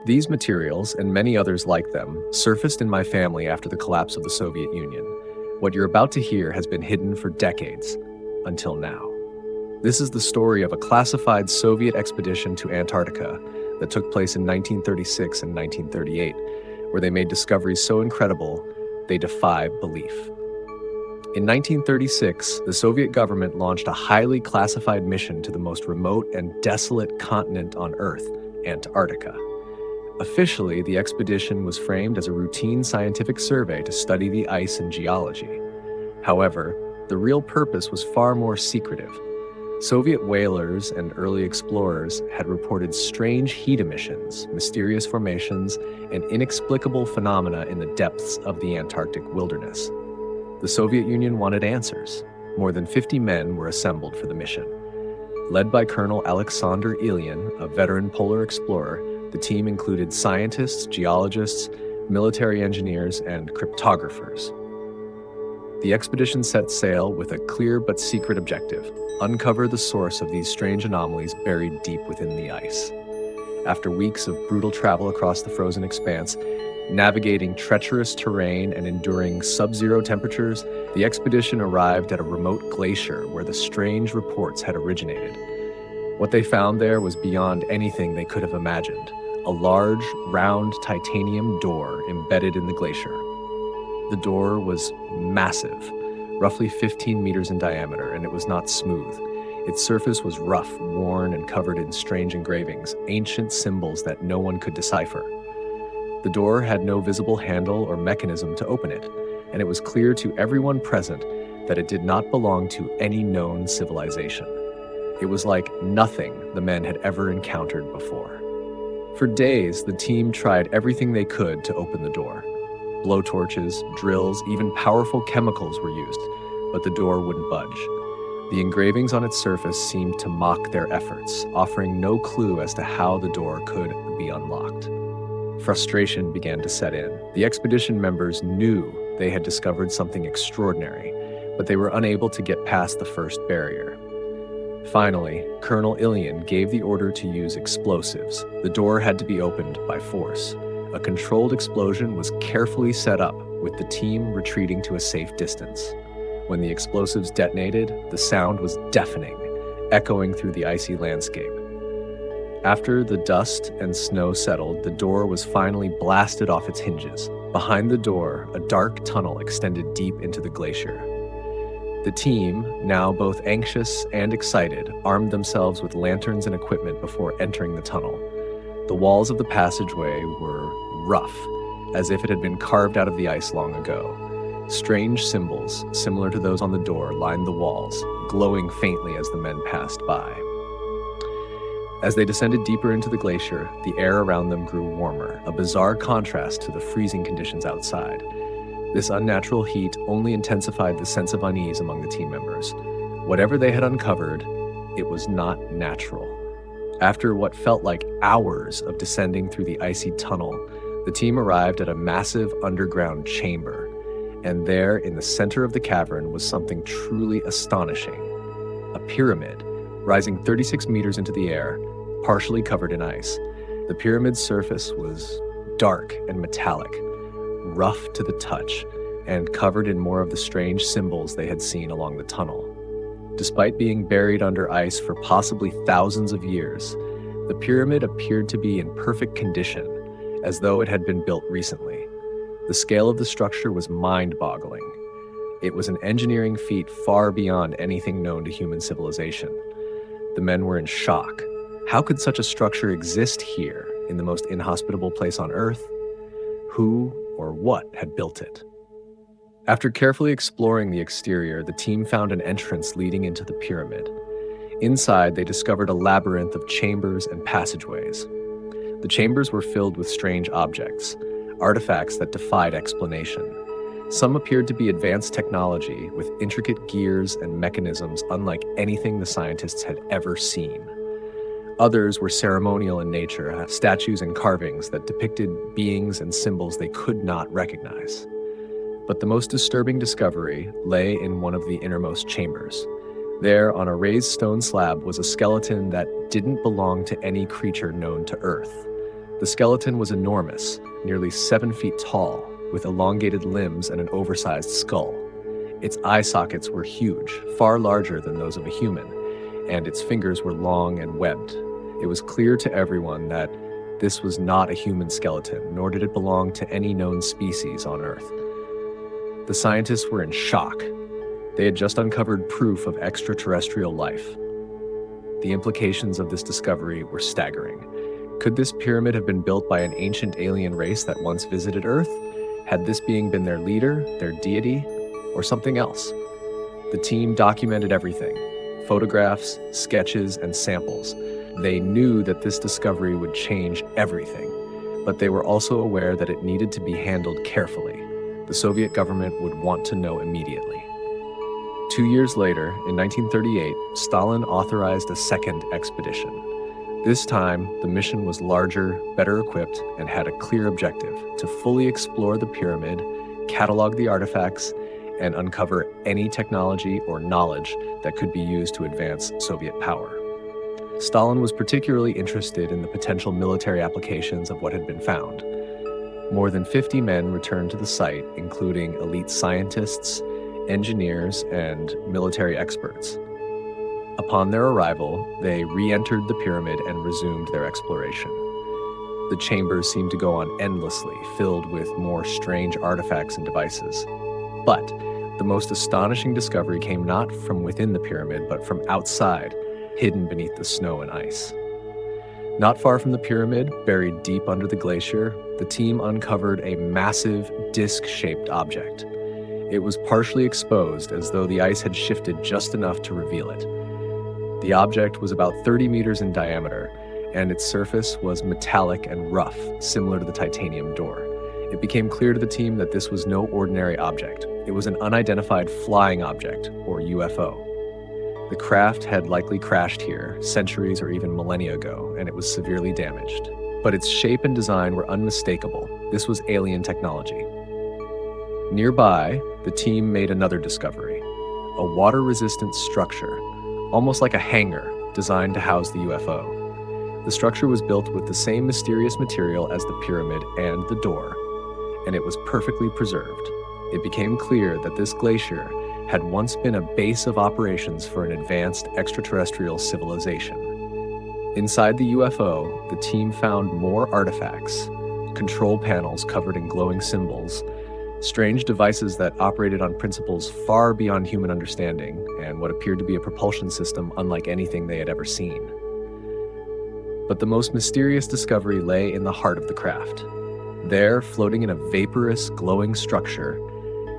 These materials, and many others like them, surfaced in my family after the collapse of the Soviet Union. What you're about to hear has been hidden for decades, until now. This is the story of a classified Soviet expedition to Antarctica that took place in 1936 and 1938, where they made discoveries so incredible they defy belief. In 1936, the Soviet government launched a highly classified mission to the most remote and desolate continent on Earth, Antarctica. Officially, the expedition was framed as a routine scientific survey to study the ice and geology. However, the real purpose was far more secretive. Soviet whalers and early explorers had reported strange heat emissions, mysterious formations, and inexplicable phenomena in the depths of the Antarctic wilderness. The Soviet Union wanted answers. More than 50 men were assembled for the mission. Led by Colonel Aleksandr Ilyin, a veteran polar explorer, the team included scientists, geologists, military engineers, and cryptographers. The expedition set sail with a clear but secret objective: uncover the source of these strange anomalies buried deep within the ice. After weeks of brutal travel across the frozen expanse, navigating treacherous terrain and enduring sub-zero temperatures, the expedition arrived at a remote glacier where the strange reports had originated. What they found there was beyond anything they could have imagined: a large, round titanium door embedded in the glacier. The door was massive, roughly 15 meters in diameter, and it was not smooth. Its surface was rough, worn, and covered in strange engravings, ancient symbols that no one could decipher. The door had no visible handle or mechanism to open it, and it was clear to everyone present that it did not belong to any known civilization. It was like nothing the men had ever encountered before. For days, the team tried everything they could to open the door. Blowtorches, drills, even powerful chemicals were used, but the door wouldn't budge. The engravings on its surface seemed to mock their efforts, offering no clue as to how the door could be unlocked. Frustration began to set in. The expedition members knew they had discovered something extraordinary, but they were unable to get past the first barrier. Finally, Colonel Ilyin gave the order to use explosives. The door had to be opened by force. A controlled explosion was carefully set up, with the team retreating to a safe distance. When the explosives detonated, the sound was deafening, echoing through the icy landscape. After the dust and snow settled, the door was finally blasted off its hinges. Behind the door, a dark tunnel extended deep into the glacier. The team, now both anxious and excited, armed themselves with lanterns and equipment before entering the tunnel. The walls of the passageway were rough, as if it had been carved out of the ice long ago. Strange symbols, similar to those on the door, lined the walls, glowing faintly as the men passed by. As they descended deeper into the glacier, the air around them grew warmer, a bizarre contrast to the freezing conditions outside. This unnatural heat only intensified the sense of unease among the team members. Whatever they had uncovered, it was not natural. After what felt like hours of descending through the icy tunnel, the team arrived at a massive underground chamber, and there in the center of the cavern was something truly astonishing: a pyramid, rising 36 meters into the air, partially covered in ice. The pyramid's surface was dark and metallic, rough to the touch, and covered in more of the strange symbols they had seen along the tunnel. Despite being buried under ice for possibly thousands of years, the pyramid appeared to be in perfect condition, as though it had been built recently. The scale of the structure was mind-boggling. It was an engineering feat far beyond anything known to human civilization. The men were in shock. How could such a structure exist here, in the most inhospitable place on Earth? Who or what had built it? After carefully exploring the exterior, the team found an entrance leading into the pyramid. Inside, they discovered a labyrinth of chambers and passageways. The chambers were filled with strange objects, artifacts that defied explanation. Some appeared to be advanced technology with intricate gears and mechanisms unlike anything the scientists had ever seen. Others were ceremonial in nature, statues and carvings that depicted beings and symbols they could not recognize. But the most disturbing discovery lay in one of the innermost chambers. There, on a raised stone slab, was a skeleton that didn't belong to any creature known to Earth. The skeleton was enormous, nearly 7 feet tall, with elongated limbs and an oversized skull. Its eye sockets were huge, far larger than those of a human, and its fingers were long and webbed. It was clear to everyone that this was not a human skeleton, nor did it belong to any known species on Earth. The scientists were in shock. They had just uncovered proof of extraterrestrial life. The implications of this discovery were staggering. Could this pyramid have been built by an ancient alien race that once visited Earth? Had this being been their leader, their deity, or something else? The team documented everything: photographs, sketches, and samples. They knew that this discovery would change everything, but they were also aware that it needed to be handled carefully. The Soviet government would want to know immediately. 2 years later, in 1938, Stalin authorized a second expedition. This time, the mission was larger, better equipped, and had a clear objective: to fully explore the pyramid, catalog the artifacts, and uncover any technology or knowledge that could be used to advance Soviet power. Stalin was particularly interested in the potential military applications of what had been found. More than 50 men returned to the site, including elite scientists, engineers, and military experts. Upon their arrival, they re-entered the pyramid and resumed their exploration. The chambers seemed to go on endlessly, filled with more strange artifacts and devices. But the most astonishing discovery came not from within the pyramid, but from outside, hidden beneath the snow and ice. Not far from the pyramid, buried deep under the glacier, the team uncovered a massive, disc-shaped object. It was partially exposed, as though the ice had shifted just enough to reveal it. The object was about 30 meters in diameter, and its surface was metallic and rough, similar to the titanium door. It became clear to the team that this was no ordinary object. It was an unidentified flying object, or UFO. The craft had likely crashed here centuries or even millennia ago, and it was severely damaged. But its shape and design were unmistakable. This was alien technology. Nearby, the team made another discovery: a water-resistant structure, almost like a hangar designed to house the UFO. The structure was built with the same mysterious material as the pyramid and the door, and it was perfectly preserved. It became clear that this glacier had once been a base of operations for an advanced extraterrestrial civilization. Inside the UFO, the team found more artifacts, control panels covered in glowing symbols, strange devices that operated on principles far beyond human understanding, and what appeared to be a propulsion system unlike anything they had ever seen. But the most mysterious discovery lay in the heart of the craft. There, floating in a vaporous, glowing structure,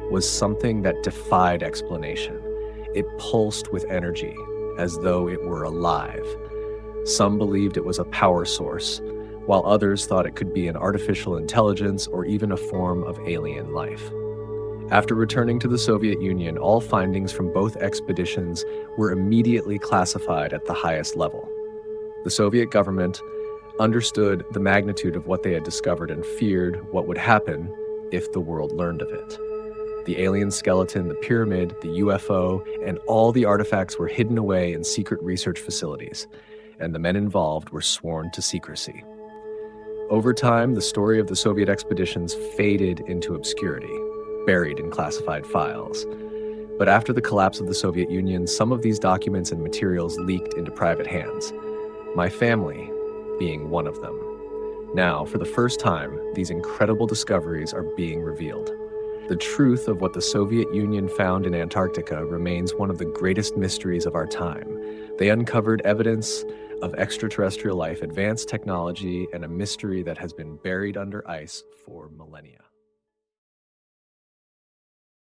was something that defied explanation. It pulsed with energy, as though it were alive. Some believed it was a power source, while others thought it could be an artificial intelligence or even a form of alien life. After returning to the Soviet Union, all findings from both expeditions were immediately classified at the highest level. The Soviet government understood the magnitude of what they had discovered and feared what would happen if the world learned of it. The alien skeleton, the pyramid, the UFO, and all the artifacts were hidden away in secret research facilities, and the men involved were sworn to secrecy. Over time, the story of the Soviet expeditions faded into obscurity, buried in classified files. But after the collapse of the Soviet Union, some of these documents and materials leaked into private hands, my family being one of them. Now, for the first time, these incredible discoveries are being revealed. The truth of what the Soviet Union found in Antarctica remains one of the greatest mysteries of our time. They uncovered evidence of extraterrestrial life, advanced technology, and a mystery that has been buried under ice for millennia.